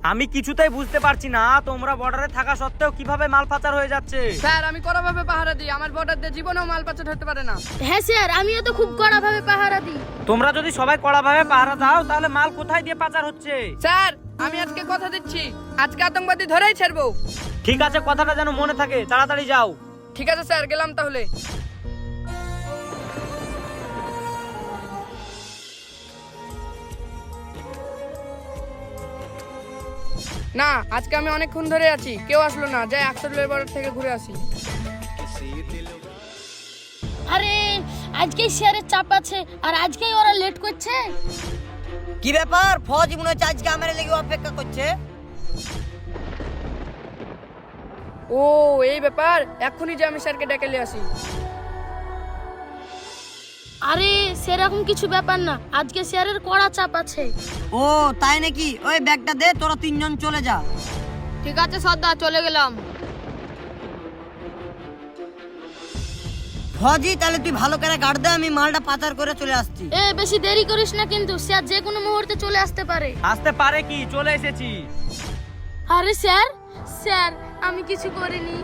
আমি কিছুতেই বুঝতে পারছি না তোমরা বর্ডারে থাকা সত্ত্বেও কিভাবে মাল পাচার হয়ে যাচ্ছে। স্যার আমি কড়াভাবে পাহারা দিই, আমার বর্ডার দিয়ে জীবনেও মাল পাচার হতে পারে না। হ্যাঁ স্যার, আমিও তো খুব কড়াভাবে পাহারা দিই। তোমরা যদি সবাই কড়াভাবে পাহারা দাও তাহলে মাল কোথায় দিয়ে পাচার হচ্ছে? স্যার আমি আজকে কথা দিচ্ছি, আজকে আতঙ্কবাদী ধরেই ছাড়বো। ঠিক আছে, কথাটা যেন মনে থাকে, তাড়াতাড়ি যাও। ঠিক আছে স্যার, গেলাম তাহলে। না, আজকে আমি অনেকক্ষণ ধরে আছি, কেউ আসলো না, যাই আকসরের বর্ডার থেকে ঘুরে আসি। আরে আজকে শেয়ারের চাপ আছে আর আজকেই ওরা লেট করছে। কি ব্যাপার? ফৌজি মনে হচ্ছে আজকে আমার লেগে অপেক্ষা করছে। ও এই ব্যাপার, এক্ষুনি যে আমি স্যারকে ডেকে নিয়ে আসি। আরে সেরকম কিছু ব্যাপার না, আজকে শেয়ারের কড়া চাপ আছে। ও তাই নাকি? ওই ব্যাগটা দে, তোরা তিনজন চলে যা। ঠিক আছে সর্দার, চলে গেলাম। ফৌজি তাহলে তুই ভালো করে গার্ড দে, আমি মালটা পাচার করে চলে আসছি। এ বেশি দেরি করিস না কিন্তু, স্যার যে কোনো মুহূর্তে চলে আসতে পারে। আসতে পারে কি, চলে এসেছি। আরে স্যার, স্যার আমি কিছু করিনি।